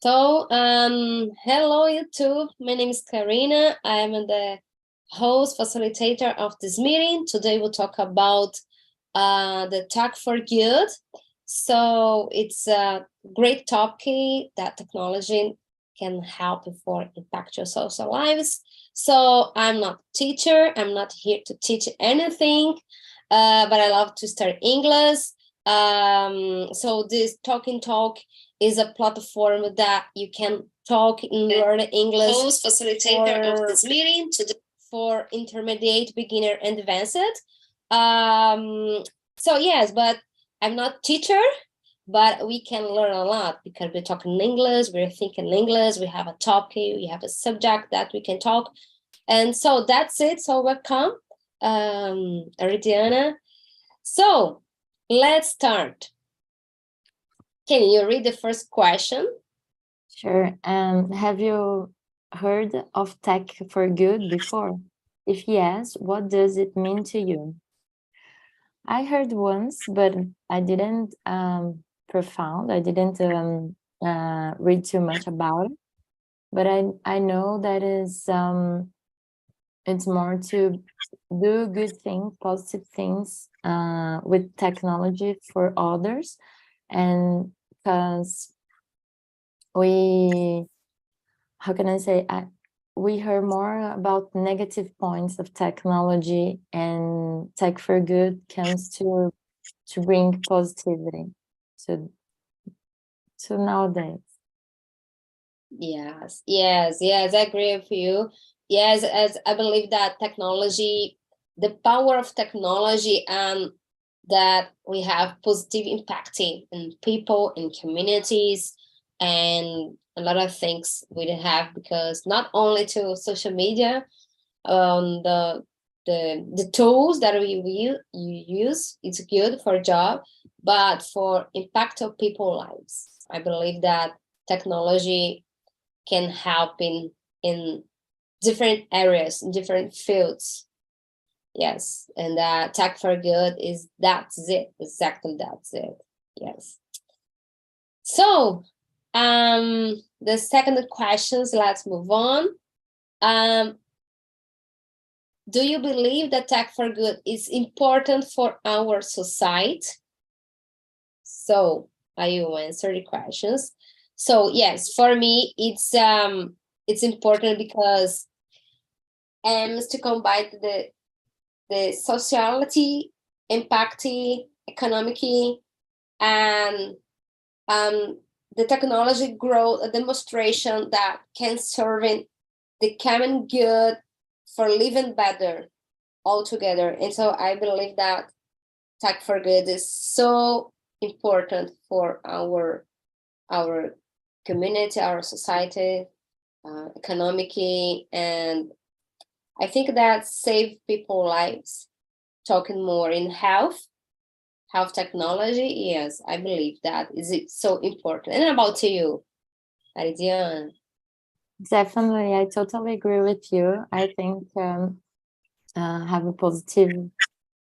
Hello YouTube. My name is Karina. I am the host, facilitator of this meeting. Today we'll talk about the Talk for Good. So it's a great topic that technology can help for impact your social lives. So I'm not a teacher. I'm not here to teach anything, but I love to study English. So this TALK is a platform that you can talk and learn English. Host, facilitator of this meeting for intermediate, beginner, and advanced. So yes, but I'm not teacher, but we can learn a lot because we're talking English, we're thinking English, we have a topic, we have a subject that we can talk. And so that's it. So welcome, Aridiana. So let's start. Can you read the first question? Sure. Have you heard of Tech for Good before? If yes, what does it mean to you? I heard once, but I didn't I didn't read too much about it. But I know that is it's more to do good things, positive things with technology for others, and because how can I say, we heard more about negative points of technology, and Tech for Good comes to bring positivity to nowadays. Yes, I agree with you. Yes, as I believe that technology, the power of technology, and that we have positive impact in people, in communities, and a lot of things we have, because not only to social media, the tools that you use, it's good for a job, but for impact of people's lives. I believe that technology can help in different areas, in different fields. Yes, and Tech for Good that's it, exactly that's it. Yes. So the second questions, let's move on. Do you believe that Tech for Good is important for our society? So I will answer the questions. So yes, for me, it's important because aims to combine the sociality, impact, economic, and the technology growth, a demonstration that can serve in the common good for living better altogether. And so I believe that Tech for Good is so important for our community, our society, economic, and I think that save people lives. Talking more in health technology, yes, I believe that is so important. And about you, Aridiana? Definitely, I totally agree with you. I think have a positive,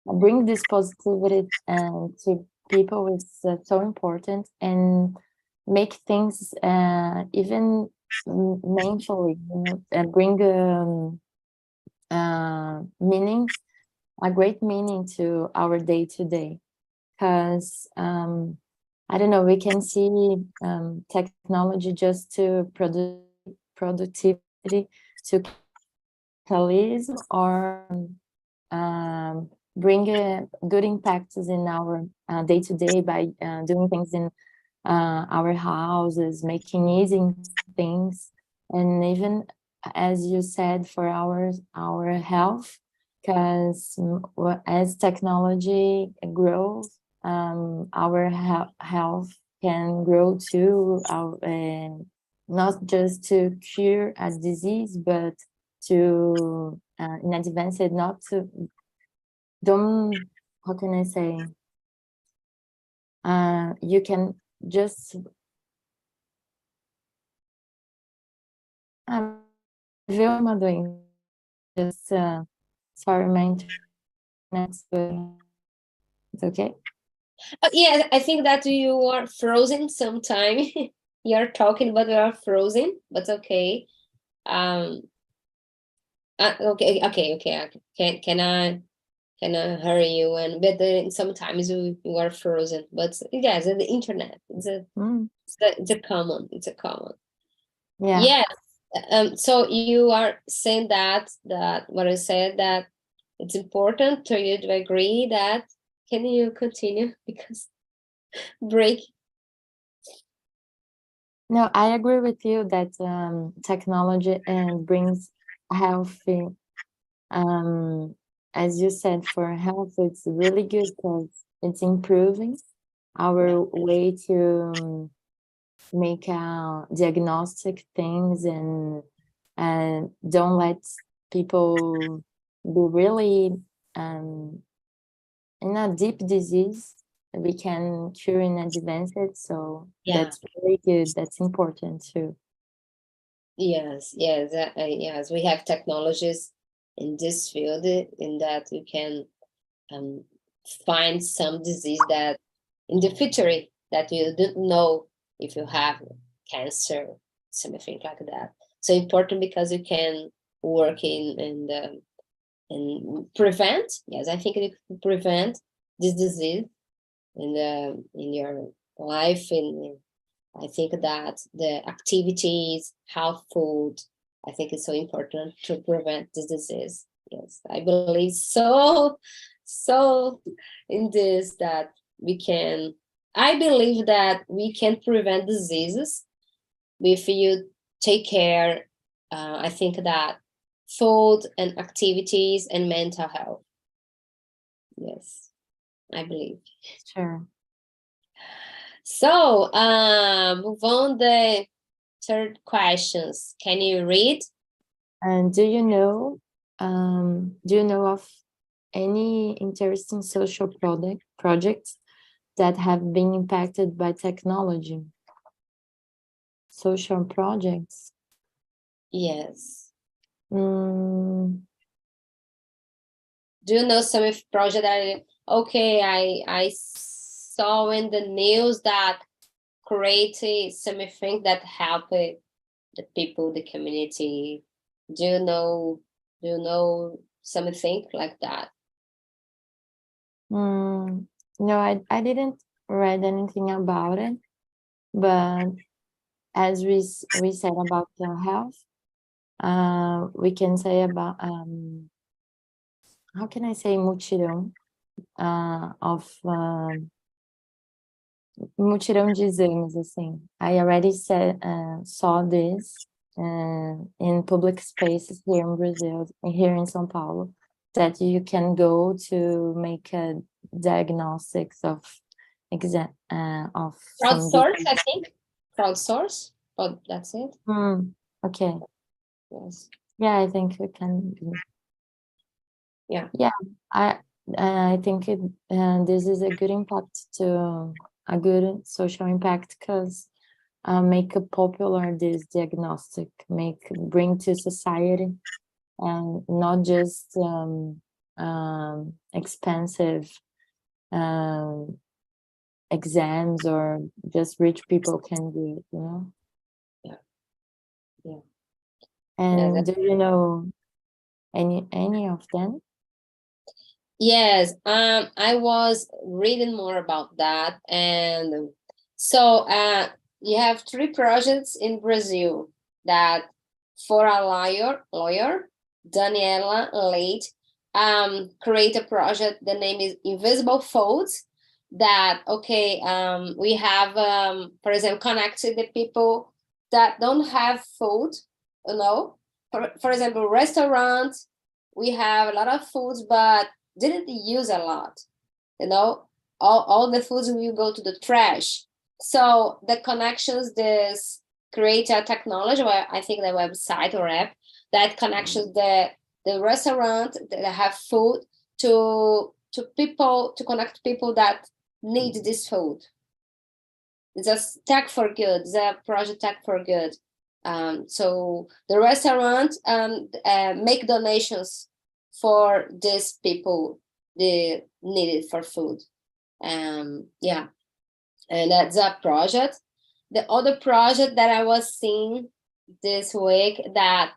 bring this positivity to people is so important, and make things even meaningfully, and bring meaning, a great meaning to our day to day. Because I don't know, we can see technology just to productivity, to capitalism, or bring good impacts in our day to day by doing things in our houses, making easy things, and even, as you said, for our health, because as technology grows, our health can grow too, not just to cure a disease, but to in advance, not to don't, how can I say, you can just viu uma doença, just sorry, my internet's good. It's okay. Yeah, I think that you are frozen sometime. You're talking, but we are frozen. But okay. Okay. Can I hurry you? And but sometimes you are frozen. But yes, the internet. It's a common. It's a common. Yeah. Yes. So you are saying that what I said, that it's important to you to agree that. Can you continue because break? No, I agree with you that technology brings healthy. As you said, for health, it's really good because it's improving our way to make diagnostic things and don't let people be really in a deep disease. We can cure in advance it, so that's really good. That's important too. Yes, yes. We have technologies in this field in that we can find some disease that in the future that you didn't know if you have cancer, something like that. So important because you can work in prevent. Yes, I think it can prevent this disease in your life. And I think that the activities, health food, I think it's so important to prevent this disease. Yes, I believe so in this that I believe that we can prevent diseases if you take care. I think that food and activities and mental health. Yes, I believe. Sure. So, move on the third questions. Can you read? And do you know of any interesting social projects that have been impacted by technology? Social projects? Yes. Mm, Do you know some project that I saw in the news that created something that helped the people, the community? Do you know something like that? no, I didn't read anything about it, but as we said about the health, we can say about how can I say mutirão of mutirão de exames, assim. I already saw this in public spaces here in Brazil, here in São Paulo, that you can go to make a diagnostics of exam of Crowdsource, I think. Crowdsource, but that's it. Okay. Yes. Yeah, I think we can. Yeah. Yeah, I think this is a good impact to a good social impact because make a popular this diagnostic, bring to society, and not just expensive exams or just rich people can do it, you know. Yeah. And do you know any of them? Yes, I was reading more about that, and so you have 3 projects in Brazil that for a lawyer, Daniela Leite, create a project. The name is Invisible Folds. That we have, for example, connected the people that don't have food. You know, for example, restaurants. We have a lot of foods, but didn't use a lot, you know, all the foods will go to the trash. So the connections, this create a technology, well, I think the website or app that connections the restaurant that have food to people, to connect people that need this food. It's a Tech for Good. It's a project Tech for Good. So the restaurant make donations for these people they need it for food. Yeah, and that's a project. the other project that I was seeing this week that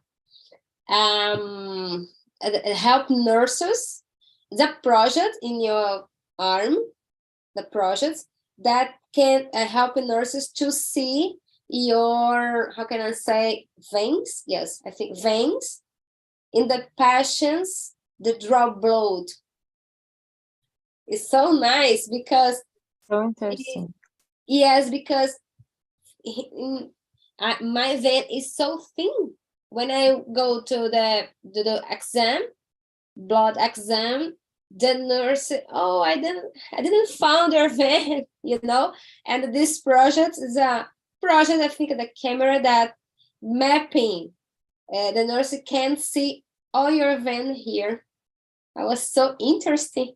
help nurses. The project in your arm, the projects that can help nurses to see your, how can I say, veins? Yes, I think veins in the patients that draw blood. It's so nice because So interesting. yes, because my vein is so thin. When I go to the exam, blood exam, the nurse, oh, I didn't found your vein, you know. And this project is a project, I think, the camera that mapping. The nurse can see all your vein here. I was so interesting.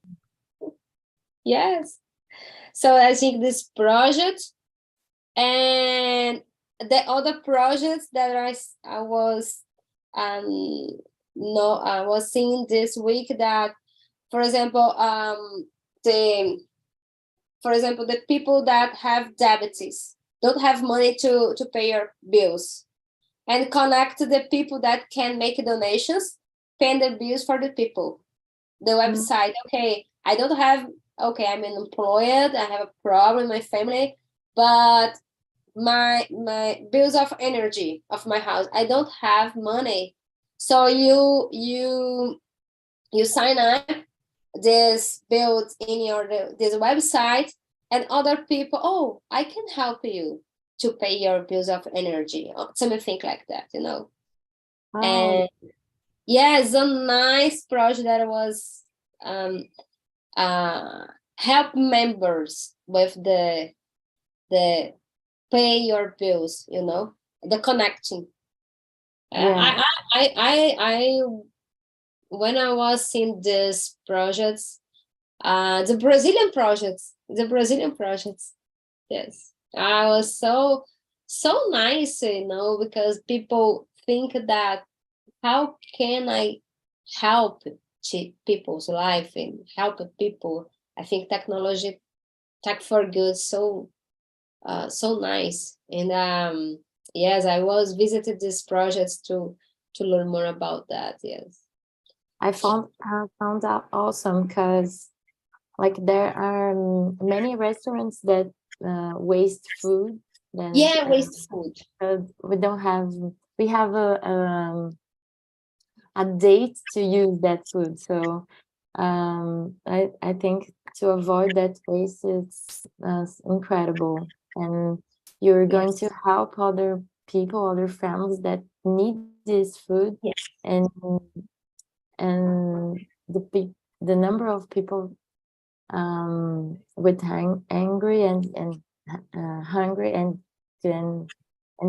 Yes. So I think this project and the other projects that I was no, I was seeing this week that, for example, the people that have diabetes don't have money to pay your bills, and connect to the people that can make donations, pay the bills for the people. The website, okay, I don't have, okay, I'm unemployed, I have a problem in my family, but my bills of energy of my house, I don't have money. So you sign up this build in your this website, and other people, oh, I can help you to pay your bills of energy, or something like that, you know. Oh, And yeah, it's a nice project that was help members with the pay your bills, you know, the connecting. yeah. I when I was in this projects, the Brazilian projects, yes, I was so nice, you know, because people think that how can I help people's life and help people. I think technology, tech for good, so nice. And yes, I was visited these projects to learn more about that. Yes. I found out awesome because like there are many restaurants that waste food. Then Yeah, waste food. we don't have, we have a date to use that food. So I think to avoid that waste, it's incredible, and you're going Yes. to help other people, other families that need this food, Yes. and the number of people with angry and hungry and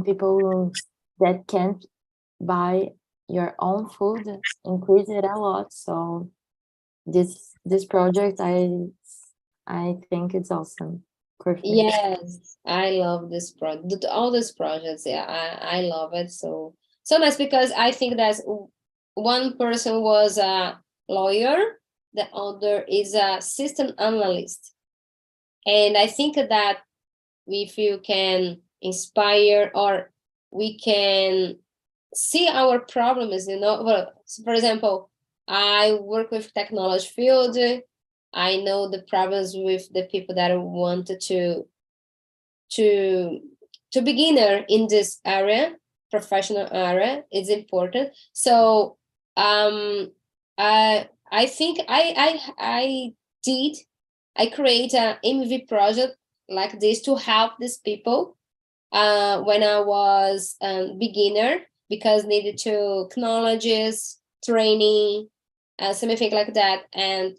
people that can't buy your own food increase it a lot. So this project, I think it's awesome. Perfect. Yes, I love this project. All these projects, yeah, I love it. So nice, because I think that one person was a lawyer, the other is a system analyst, and I think that if you can inspire, or we can see our problems, you know. Well, for example, I work with technology field. I know the problems with the people that want to beginner in this area, professional area, is important. So I think I did, I create a MVP project like this to help these people when I was beginner, because needed to technologies, training, something like that, and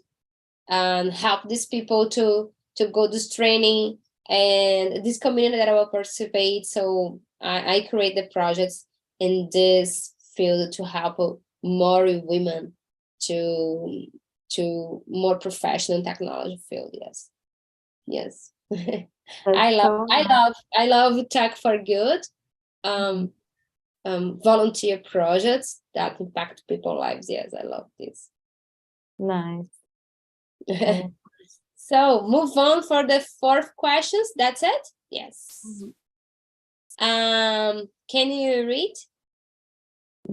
help these people to go this training and this community that I will participate. So I create the projects in this field to help more women to more professional technology field. Yes. Yes. That's so nice. I love tech for good, volunteer projects that impact people's lives. Yes, I love this. Nice. Yeah. So move on for the fourth questions. That's it? Yes. Can you read?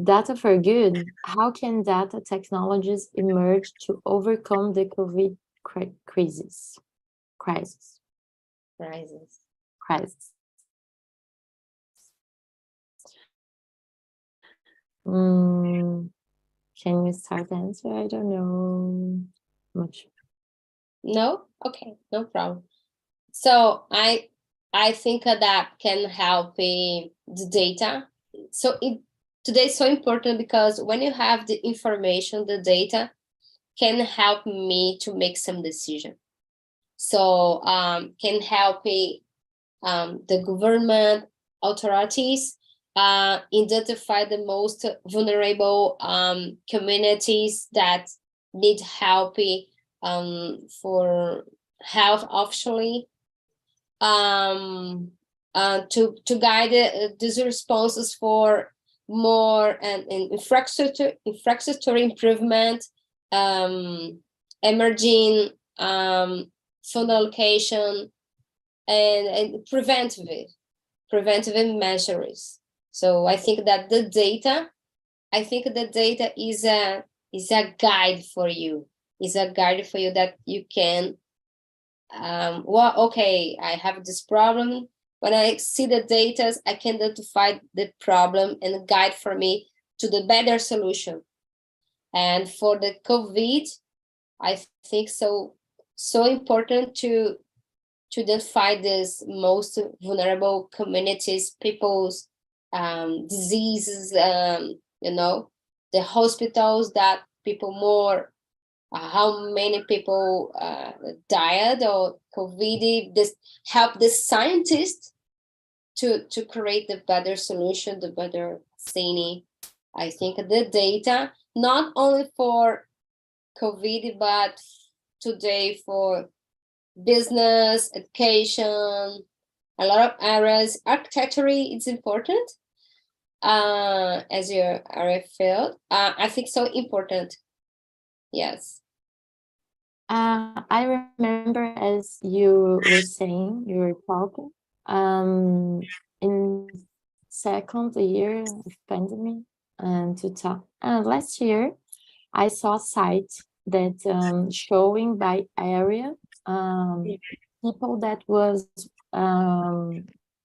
Data for good. How can data technologies emerge to overcome the COVID crisis? Crisis. Can you start the answer? I don't know much. No? Okay, no problem. So I think that can help the data. So today is so important because when you have the information, the data can help me to make some decision. So can help the government authorities identify the most vulnerable communities that need help for health officially, to guide these responses for more and infrastructure improvement, emerging fund allocation, and preventive measures. So I think that the data is a guide for you. Is a guide for you that you can, well, okay, I have this problem. When I see the data, I can identify the problem and guide for me to the better solution. And for the COVID, I think so important to identify these most vulnerable communities, people's diseases, you know, the hospitals that people more, how many people died or COVID. This help the scientists to create the better solution, the better vaccine. I think the data, not only for COVID, but today for business, education, a lot of areas. Architecture is important, as you already felt. I think so important. Yes. I remember, as you were saying, you were talking, in second year of pandemic, and last year, I saw a site that showing by area people that was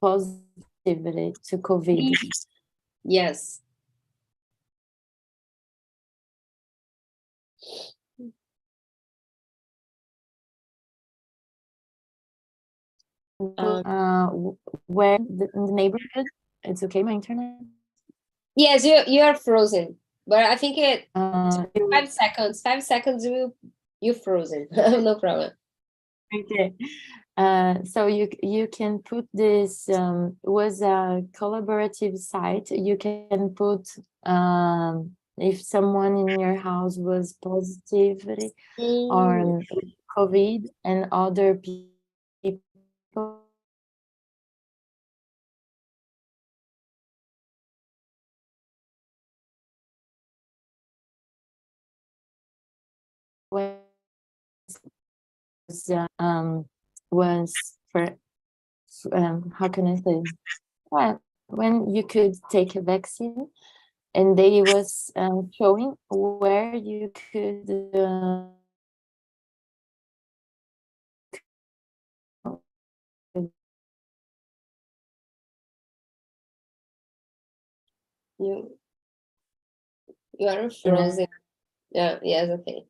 positive to COVID. Yes. Where in the neighborhood? It's okay, my internet? Yes, you are frozen, but I think it 5 seconds. 5 seconds, you're frozen. No problem. Okay. So you can put this, was a collaborative site. You can put if someone in your house was positive or COVID, and other people was for how can I say? Well, when you could take a vaccine, and they was showing where you could you are frozen. Yeah. Yes. Okay.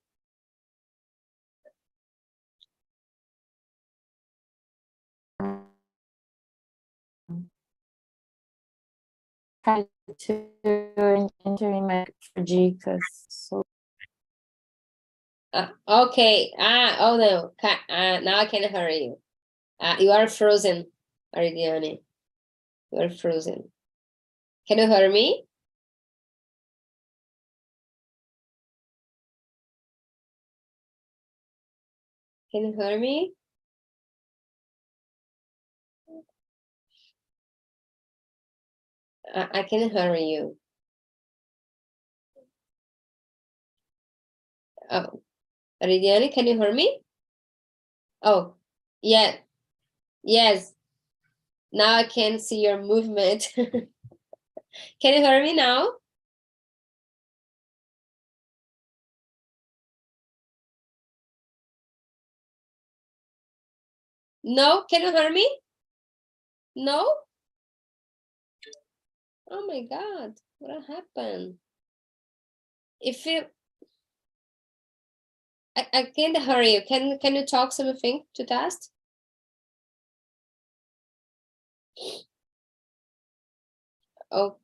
try to enter in my 4G, because so Okay. Oh no. Now I can hear you. You are frozen, Aridiane. You are frozen. Can you hear me? Can you hear me? I can hear you. Oh, Aridiane, can you hear me? Oh, yeah. Yes. Now I can see your movement. Can you hear me now? No? Can you hear me? No? Oh my God, what happened? If you, I can't hear you. Can you talk something to test? Oh,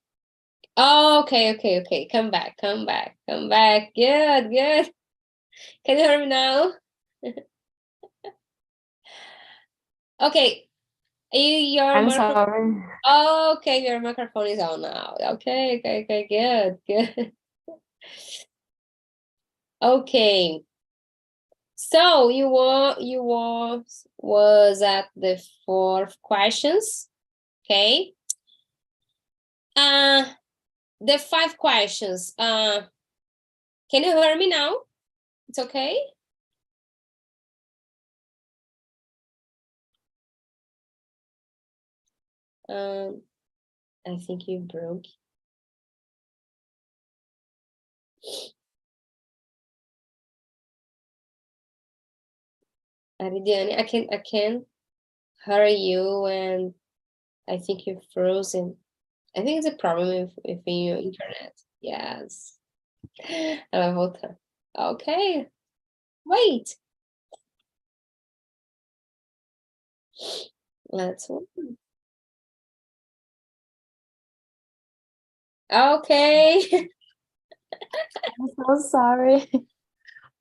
oh, okay. Come back. Good. Can you hear me now? Okay. Your I'm microphone. sorry. Oh, okay, your microphone is on now. Okay, good. Okay. So you was at the 4th questions. Okay. The 5 questions. Can you hear me now? It's okay? I think you broke. Aridiane, I can hear you, and I think you're frozen. I think it's a problem with your internet. Yes. Ela vai voltar. Okay. Wait. Let's. Okay. I'm so sorry.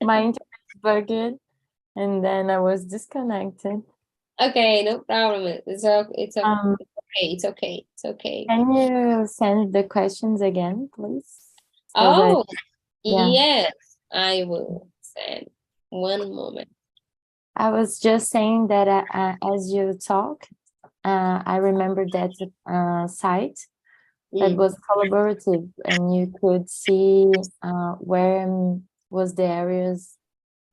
My internet bugged, and then I was disconnected. Okay, no problem. It's Um, okay. Can you send the questions again, please? So Oh, yeah. yes, I will send. One moment. I was just saying that as you talk, I remember that site that was collaborative, and you could see where was the areas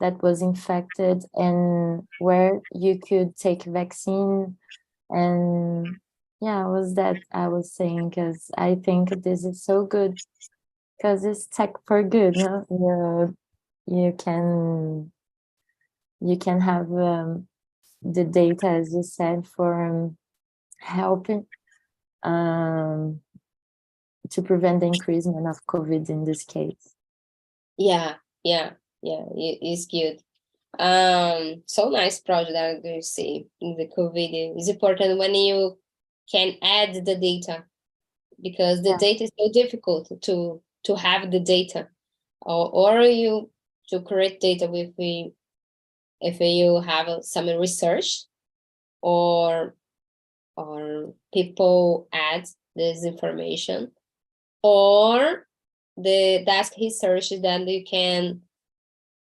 that was infected and where you could take vaccine. And yeah, was that I was saying, because I think this is so good, because it's tech for good. No? You can have the data, as you said, for helping to prevent the increasement of COVID in this case. Yeah, it's good. So nice project that you see in the COVID. It's important when you can add the data, because the data is so difficult to have the data, or you to create data with the, if you have some research, or people add this information, or the desk research, then you can,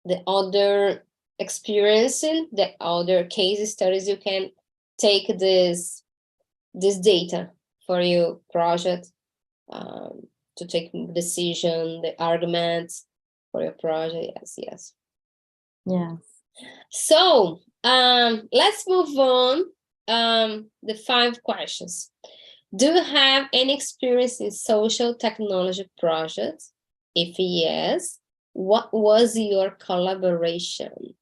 the other experiencing, the other case studies, you can take this data for your project, to take decision, the arguments for your project. Yes. So let's move on. The 5 questions. Do you have any experience in social technology projects? If yes, what was your collaboration?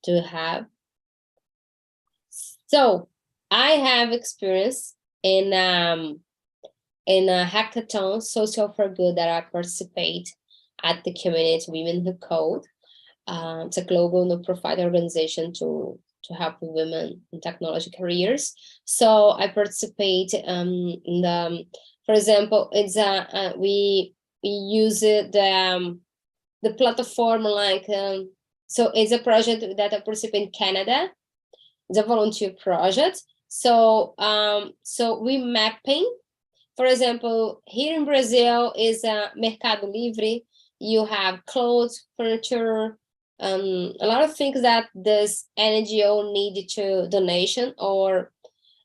Do you have? So I have experience in a hackathon, Social for Good, that I participate at the Community Women Who Code. It's a global non-profit organization to help women in technology careers. So I participate in the, for example, it's we use the platform, like so it's a project that I participate in Canada. It's a volunteer project. So so we mapping. For example, here in Brazil is a Mercado Livre. You have clothes, furniture, a lot of things that this NGO need to donation. Or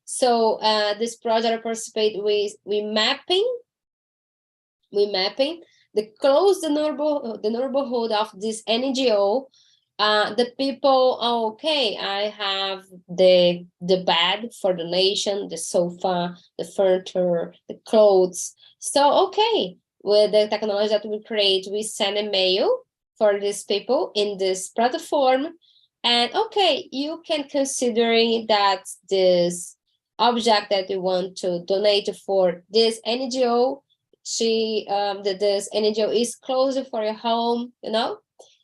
so this project I participate with, we mapping the clothes, the neighborhood of this NGO, the people, okay, I have the bed for the nation, the sofa, the furniture, the clothes. So, okay, with the technology that we create, we send a mail for these people in this platform. And okay, you can consider that this object that you want to donate for this NGO, this NGO is closer for your home,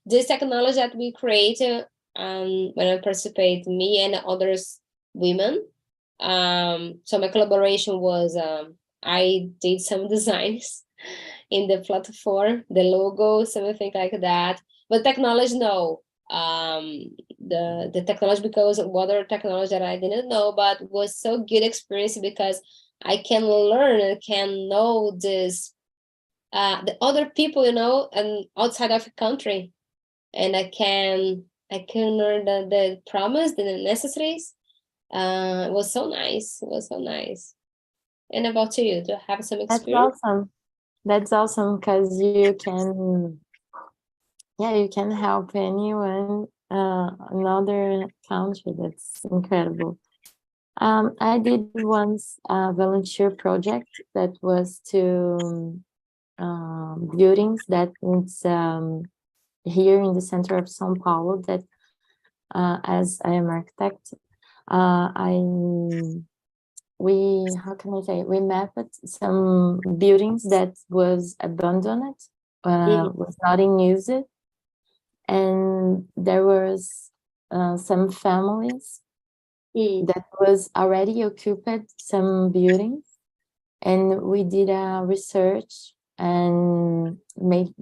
this technology that we created when I participate, me and others women. So my collaboration was I did some designs in the platform, the logo, something like that. But technology, no. The technology, because other technology that I didn't know, but was so good experience because I can learn and can know this the other people, and outside of the country, and I can learn the promise, the necessities. It was so nice. It was so nice. And about you, do you have some experience? That's awesome because you can help anyone, another country. That's incredible. I did once a volunteer project that was to buildings that it's here in the center of São Paulo. That as I am architect, how can I say, we mapped some buildings that was abandoned, was not in use, and there was some families that was already occupied some buildings, and we did a research and made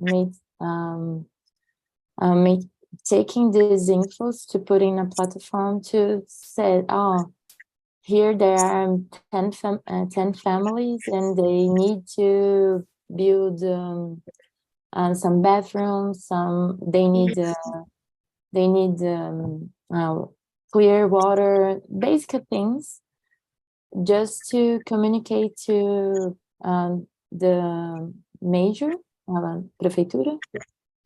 taking these infos to put in a platform to say, oh, here there are 10 families and they need to build some bathrooms, they need clear water, basic things, just to communicate to the major prefeitura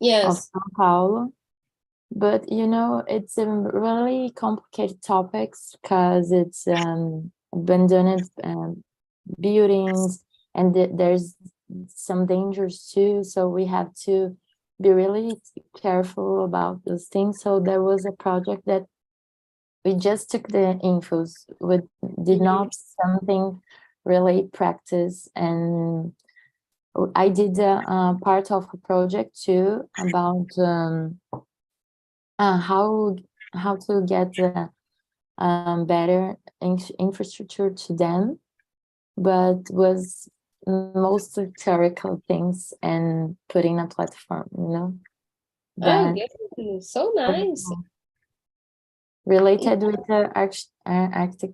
of São Paulo. But it's a really complicated topics because it's abandoned buildings, and there's some dangers too. So we have to be really careful about those things. So there was a project that we just took the infos, we did not something really practice, and I did a part of a project too about how to get better infrastructure to them, but was mostly theoretical things and putting a platform, Oh, yeah. So nice. Related with the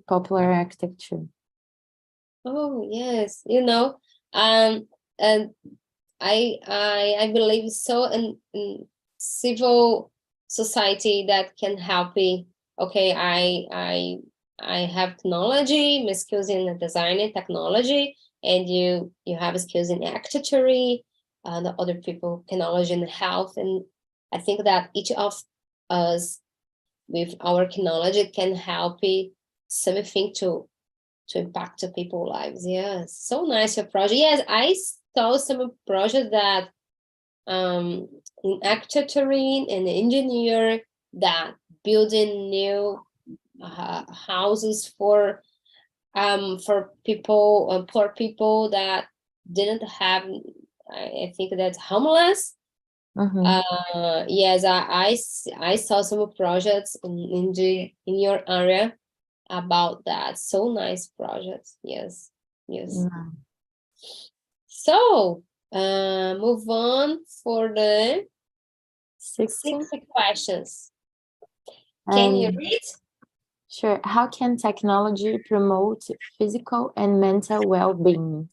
popular architecture. Oh, yes. And I believe so in civil society that can help me. Okay, I have technology, my skills in designing technology, and you have skills in architecture, and the other people can knowledge in health. And I think that each of us with our knowledge can help something to impact the people's lives. Yes, so nice your project. Yes, I saw some project that in architecture and engineer that building new houses for people, poor people that didn't have, I think that's homeless. Yes, I saw some projects in your area about that. So nice projects. Yes. So move on for the 60 questions. Can you read? Sure. How can technology promote physical and mental well-being?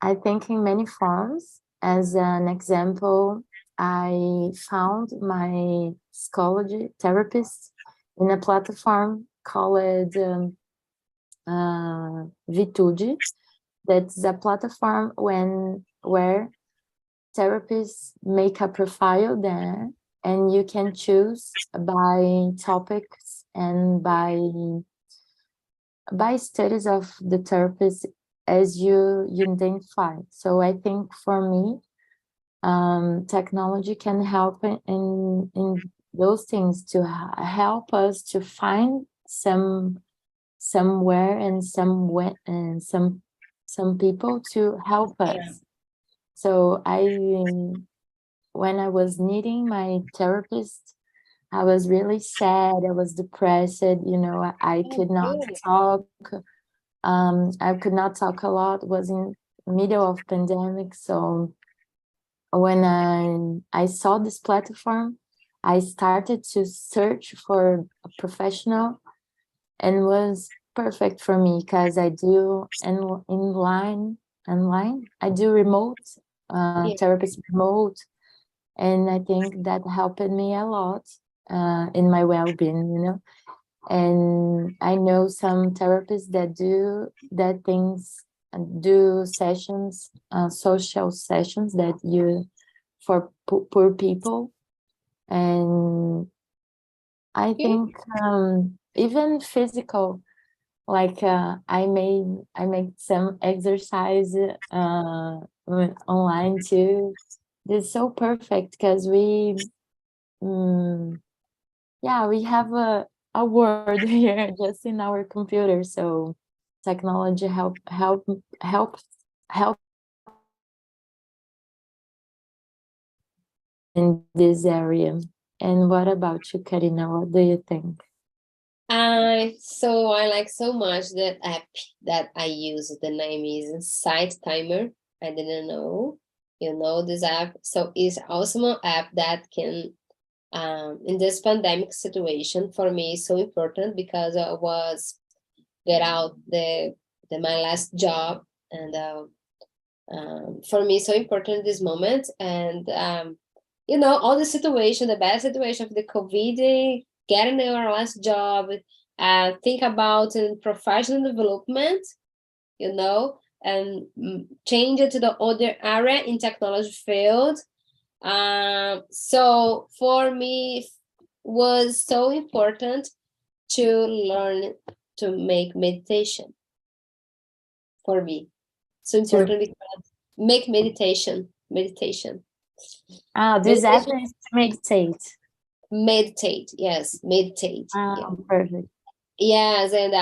I think in many forms. As an example, I found my psychology therapist in a platform called Vitude. That's a platform where therapists make a profile there, and you can choose by topics and by studies of the therapist as you identify. So I think for me, technology can help in those things to help us to find somewhere and somewhere and some people to help us. Yeah. So when I was needing my therapist, I was really sad. I was depressed. You know, I could not Good. talk. I could not talk a lot. It was in middle of pandemic. So when I saw this platform, I started to search for a professional, and was perfect for me because I do online. I do remote Yeah. therapist remote, and I think that helped me a lot in my well-being, you know. And I know some therapists that do sessions, social sessions that you for poor people. And I Okay. think even physical, like I made some exercise online too. It's so perfect because we have a word here just in our computer. So technology help in this area. And what about you, Karina? What do you think? I like so much that app that I use. The name is Insight Timer. I didn't know. You know this app. So it's also an app that can, in this pandemic situation, for me, is so important because I was get out the my last job, and for me, so important this moment. And you know, all the situation, the bad situation of the COVID, getting our last job, think about in professional development, you know, and change it to the other area in technology field. So for me, was so important to learn to make meditation for me. So important because make meditation. This app Meditation, is to meditate. yes, meditate. Yeah. Perfect. Yes, and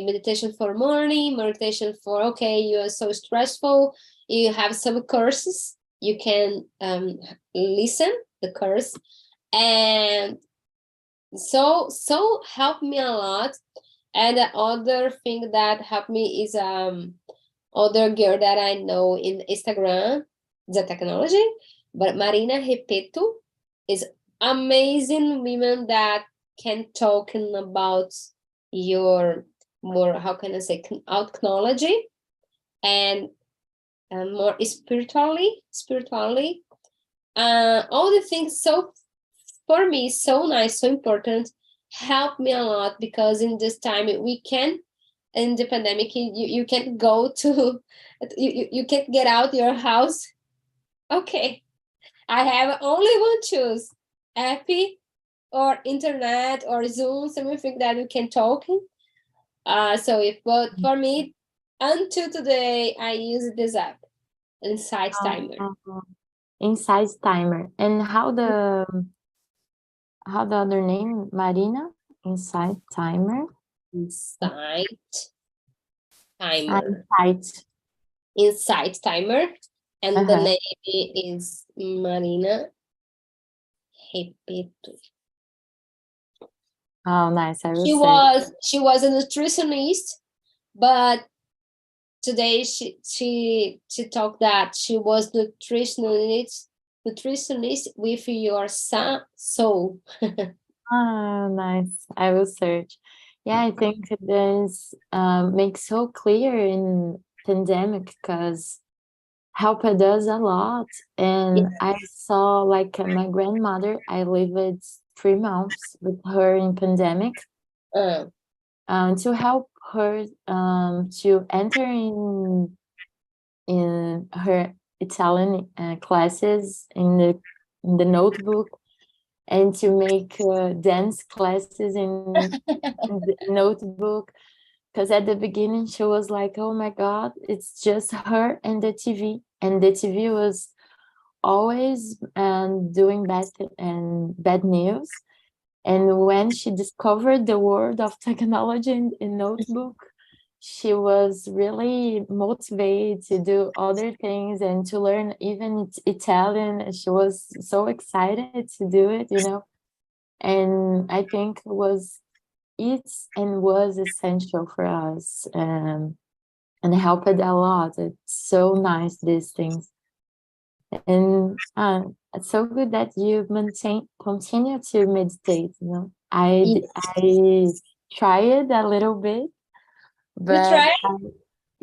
meditation for morning, meditation for you are so stressful, you have some courses, you can listen the course, and so helped me a lot. And the other thing that helped me is other girl that I know in Instagram, the technology, but Marina Repeto is amazing women that can talking about your more, how can I say, technology, and more spiritually, all the things. So for me, so nice, so important, help me a lot, because in this time we can, in the pandemic, you can't go to, you can't get out your house. Okay, I have only one choose, happy or internet or Zoom, something that you can talk. But for me, until today, I use this app, Insight Timer. Insight Timer. And how the other name, Marina? Insight Timer. Insight Timer. Insight. And the name is Marina Repeto. Oh, nice. I will She was a nutritionist, but today she talked that she was nutritionist with your soul. Oh, nice. I will search. Yeah, I think this makes so clear in pandemic because helped us a lot. And I saw like my grandmother, I lived 3 months with her in pandemic to help her to enter in her Italian classes in the notebook, and to make dance classes in the notebook. Because at the beginning she was like, oh my God, it's just her and the TV. And the TV was always doing bad news. And when she discovered the world of technology in notebook, she was really motivated to do other things and to learn even Italian. And she was so excited to do it, you know. And I think it's and was essential for us, and helped a lot. It's so nice, these things. And it's so good that you continue to meditate, you know. I tried a little bit, You but try?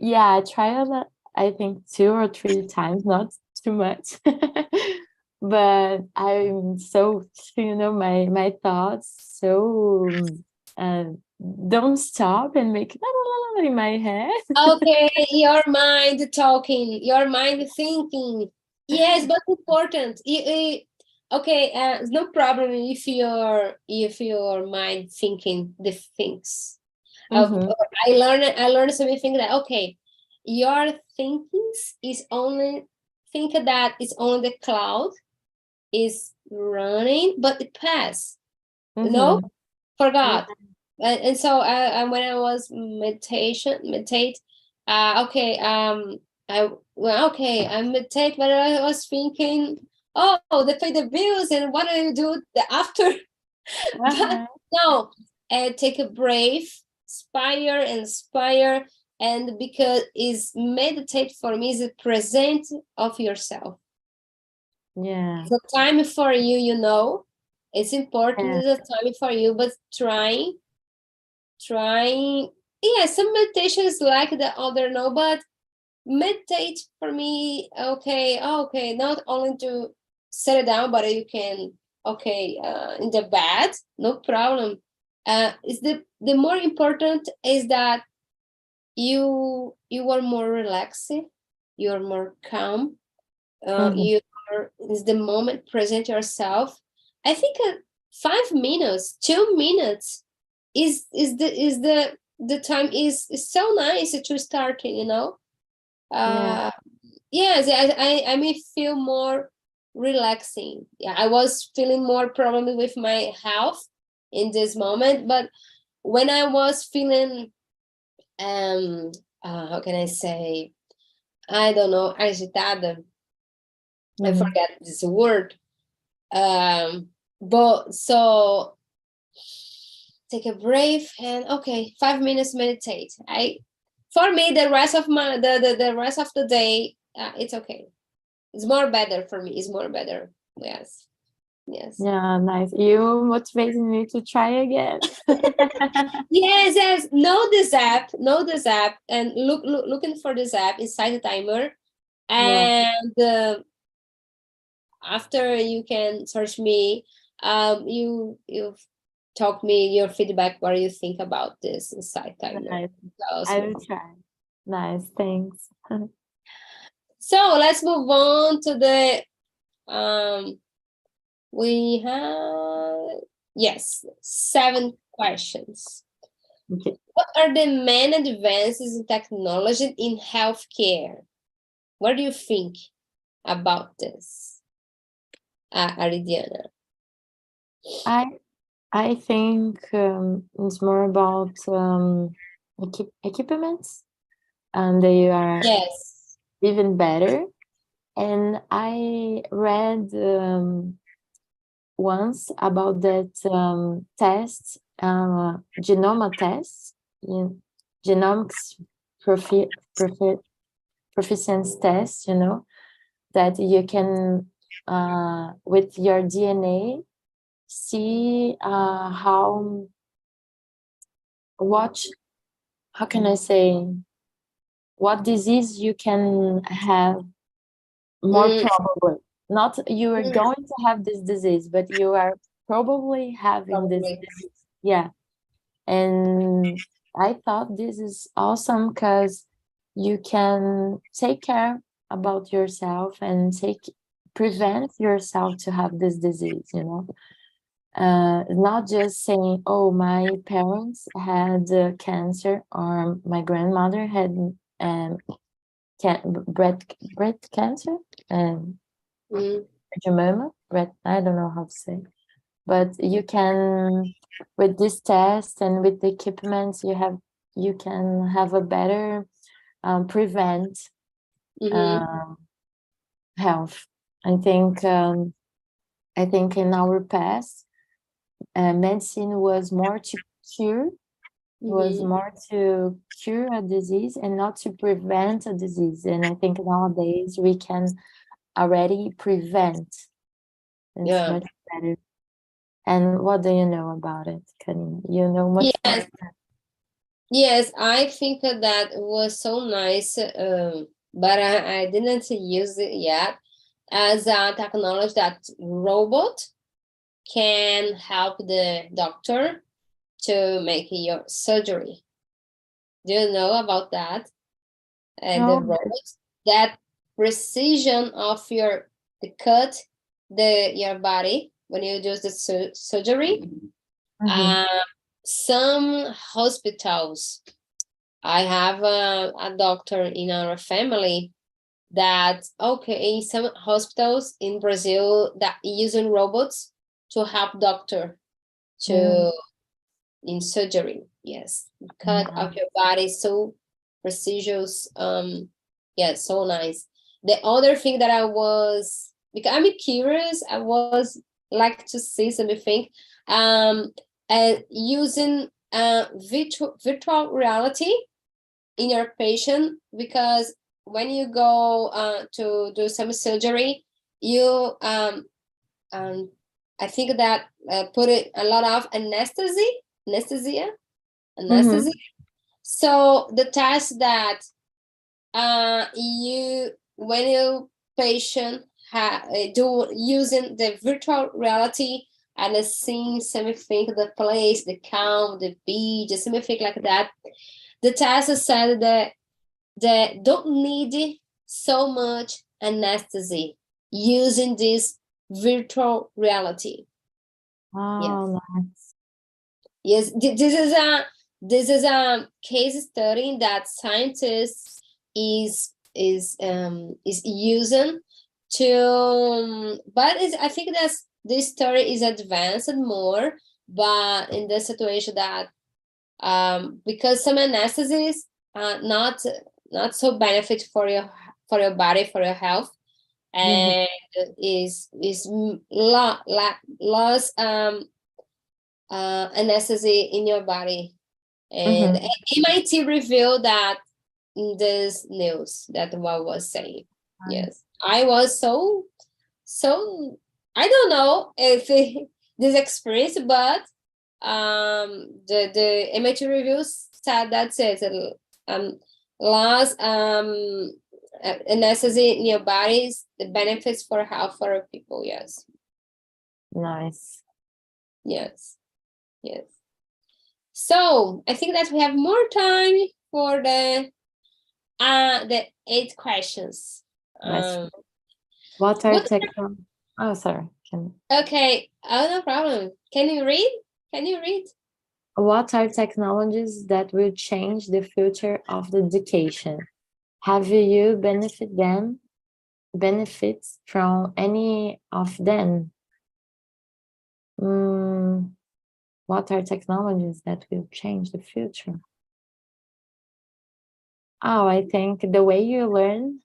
I tried I think 2 or 3 times, not too much. But I'm so, you know, my thoughts so don't stop and make in my head. Okay, your mind talking, your mind thinking. Yes, but important. Okay, it's no problem if your mind thinking the things. Mhm. I learned something that okay, your thinkings is only think that it's only the cloud is running, but it pass. You know, Mhm. Yeah. forgot. And so when I was meditate, okay, I meditate, but I was thinking, oh, they pay the bills, and what do you do after? But Uh-huh. no, take a breath, inspire, and because is meditate for me is a present of yourself. Yeah. It's a time for you, you know. It's important. Yeah. It's a time for you, but trying. Yeah, some meditation is like the other, no, but meditate for me. Okay, not only to set it down, but you can in the bed, no problem. Is the more important is that you are more relaxed, you are more calm, Mhm. you are is the moment present yourself. I think 5 minutes, 2 minutes is the time is so nice to start, you know. Yeah. uh yes, I may feel more relaxing. Yeah, I was feeling more problem with my health in this moment, but when I was feeling um how can I say, I don't know, agitada, I Mhm. forget this word. But so take a breath and okay, 5 minutes meditate. For me the rest of my the rest of the day, it's okay. It's more better for me. It's more better. Yes. Yes. Yeah, nice. You motivated me to try again. Yes. Know this app, and looking for this app inside the timer, Yeah. and after you can search me. You talk me your feedback. What do you think about this inside timer? Nice. Tells I me. will try. Nice, thanks. So let's move on to the we have, yes, 7 questions. Okay. What are the main advances in technology in healthcare? What do you think about this, Aridiana? I I think it's more about equipments, and they are Yes. even better. And I read once about that test, genoma test, in genomics profi profi proficiency test, you know, that you can, with your DNA, see what, how can I say, what disease you can have more Mm, probably. Not you are mm, going to have this disease, but you are probably having this probably. disease. Yeah. And I thought this is awesome because you can take care. about yourself and prevent yourself to have this disease, not just saying, oh, my parents had cancer, or my grandmother had breast cancer, mama, I don't know how to say, but you can, with this test and with the equipment you can have a better prevent health. I think in our past, medicine was more to cure, a disease and not to prevent a disease. And I think nowadays we can already prevent. It's much better. And what do you know about it, Karina? You know much more. Yes, I think that was so nice, but I didn't use it yet, as a technology that robot can help the doctor to make your surgery. Do you know about that? And the robot, that precision of the cut your body when you do the surgery. Some hospitals, I have a doctor in our family that, in some hospitals in Brazil that using robots to help doctor to in surgery. Yes, cut of your body, so precious. So nice. The other thing that because I'm curious, I was like to see something, using virtual reality in your patient, because when you go to do some surgery, you I think that put it a lot of anesthesia. So the test that when your patient do using the virtual reality and seeing something, the place, the calm, the beach, something like that, the test said that they don't need so much anesthesia using this virtual reality. Yes, this is a case study that scientists is using to, but I think that this story is advanced more, but in the situation that because some anesthesias not so benefit for your body, for your health, and is loss anesthesia in your body. And MIT revealed that in this news that what was saying. Yes, I was so I don't know if this experience, but the MIT reviews said that says loss anesthesia in your bodies, the benefits for health for people. Yes. Nice. Yes. So I think that we have more time for the 8 questions. What are technology? Oh, sorry. Okay. Oh, no problem. Can you read? What are technologies that will change the future of the education? Have you benefits from any of them? What are technologies that will change the future? Oh, I think the way you learn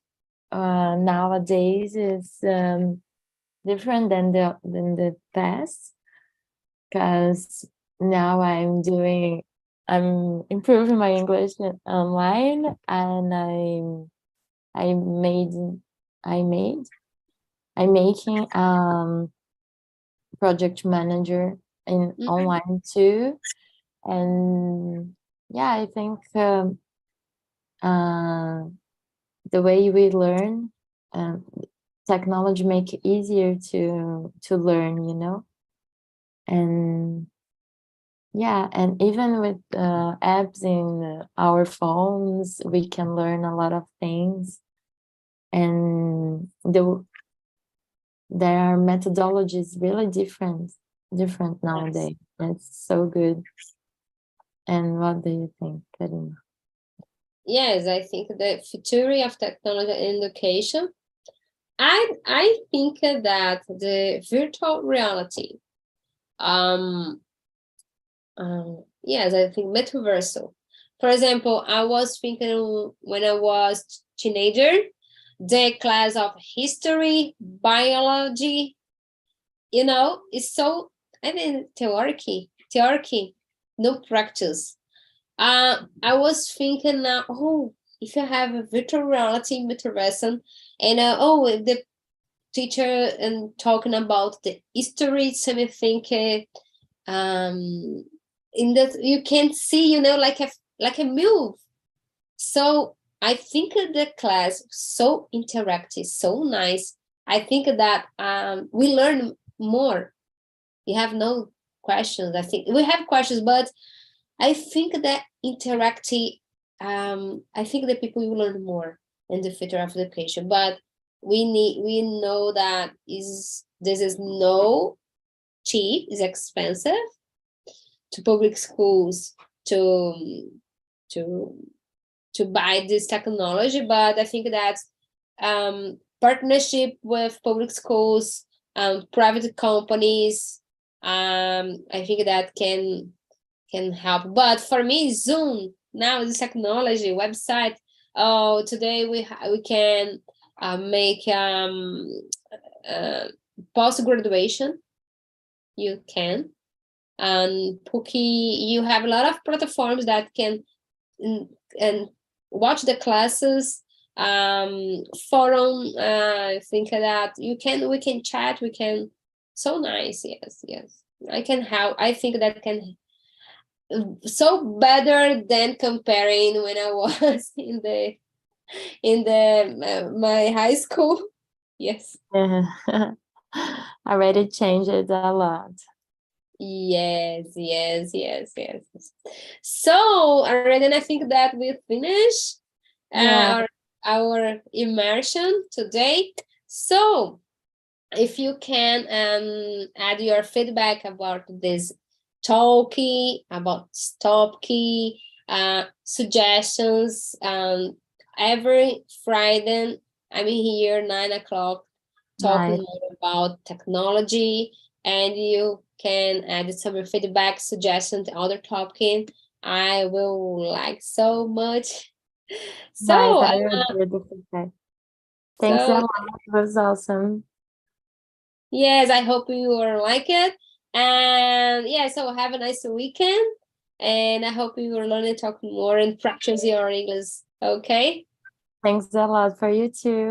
nowadays is different than the past, because now I'm improving my English online, and I'm making project manager in online too. And I think the way we learn, technology make it easier to learn, and and even with apps in our phones, we can learn a lot of things. and there are methodologies really different nowadays. It's so good. And what do you think, Karina? Yes, I think the future of technology and education, I think that the virtual reality, yes, I think metaversal. For example, I was thinking when I was teenager, the class of history, biology, it's so, I mean, theoretic, no practice. I was thinking now, if you have a virtual reality metaverse, and if the teacher and talking about the history, something in that you can see, like a move. So I think the class so interactive, so nice. I think that we learn more. You have no questions. I think we have questions, but I think that interactive, I think that people will learn more in the future of education, but we know that this is no cheap, it's expensive to public schools to buy this technology, but I think that partnership with public schools, private companies, I think that can help. But for me, Zoom, now this technology, website, today we can make post-graduation, you can. And Pookie, you have a lot of platforms that can and watch the classes, forum, I think that we can chat, so nice. Yes, I can help. I think that can so better than comparing when I was in the my high school. Yes. Already changed it a lot. Yes. So already, I think that we finish our immersion today. So if you can add your feedback about this talkie, about stop key, suggestions, every Friday I'm here 9 o'clock talking more about technology, and you can add some feedback, suggestions, other talking. I will like so much. So I will do the feedback. Thanks a lot. It was awesome. Yes, I hope you will like it. And yeah, so have a nice weekend. And I hope you will learn and talk more and practice your English. Okay? Thanks a lot for you too.